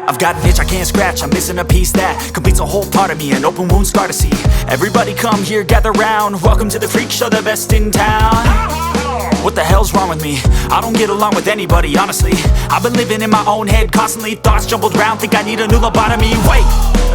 I've got an itch I can't scratch, I'm missing a piece that completes a whole part of me, an open wound scar to see. Everybody come here, gather round, welcome to the freak show, the best in town. What the hell's wrong with me? I don't get along with anybody, honestly. I've been living in my own head constantly, thoughts jumbled round, think I need a new lobotomy. Wait,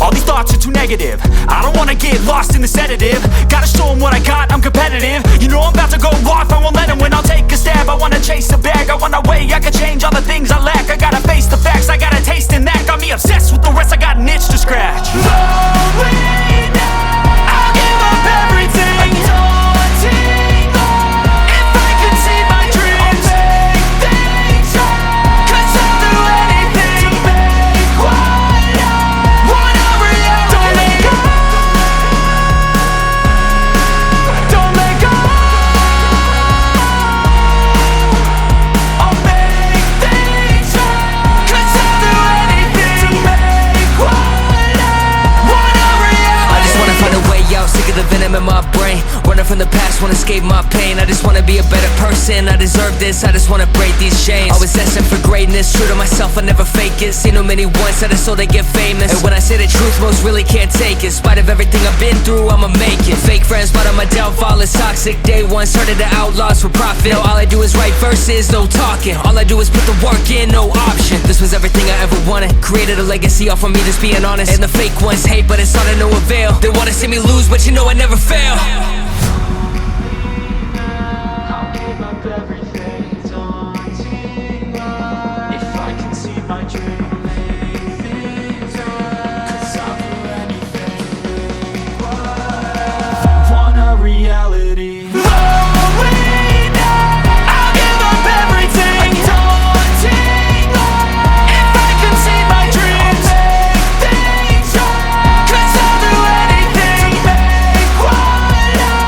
all these thoughts are too negative, I don't wanna get lost in the sedative. Gotta show them what I got, I'm competitive. You know I'm about to go off, I won't let them win, I'll take a stab. I wanna chase a bag, I wanna weigh, I can change all the things I lack. I gotta face the facts, I got a taste in that. Got me obsessed with the rest, I got an itch to scratch. Lonely now, I'll give up everything. Daunting love, if I could see my dreams, I'll make things right. 'Cause I'll do anything to make what I want a reality. Don't let go, don't let go. I'll make things right. 'Cause I'll do anything to make what I want a reality. I just wanna find a way out, sick of the venom in my brain. Running from the past, wanna escape my pain. I just wanna be a better person, I deserve this. I just wanna break these chains. Always destined for greatness, true to myself, I never fake it. Seen too many once that I so they get famous. And when I say the truth, most really can't take it. In spite of everything I've been through, I'ma make it. Fake friends, but on my downfall is toxic. Day one, started the outlaws for profit. Now all I do is write verses, no talking. All I do is put the work in, no option. This was everything I ever wanted. Created a legacy off of me, just being honest. And the fake ones hate, but it's all to no avail. They wanna see me lose, but you know I never fail. I'll give up everything, daunting love. If I can see my dream, make things right. 'Cause I'll do anything to make what I want a reality. Lonely now, I'll give up everything. Daunting love, if I can see my dreams, I'll make things right. 'Cause I'll do anything to make what I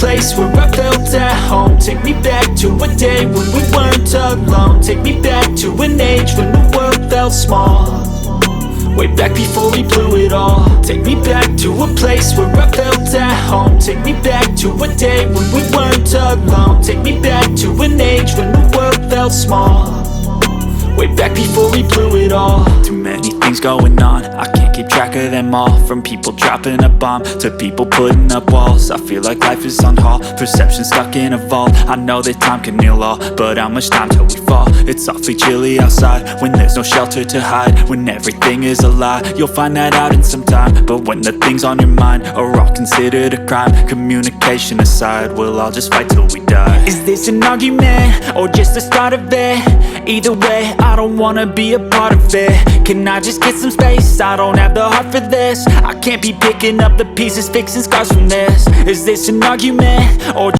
place where I felt at home. Take me back to a day when we weren't alone. Take me back to an age when the world felt small. Way back before we blew it all. Take me back to a place where I felt at home. Take me back to a day when we weren't alone. Take me back to an age when the world felt small. Way back before we blew it all. Too many things going on, I can't keep track of them all. From people dropping a bomb to people putting up walls. I feel like life is on hold, perception stuck in a vault. I know that time can heal all, but how much time till we fall? It's awfully chilly outside when there's no shelter to hide. When everything is a lie, you'll find that out in some time. But when the things on your mind are all considered a crime, communication aside, we'll all just fight till we die. Is this an argument or just the start of it? Either way, I don't wanna be a part of it. Can I just get some space? I don't have the heart for this. I can't be picking up the pieces, fixing scars from this. Is this an argument or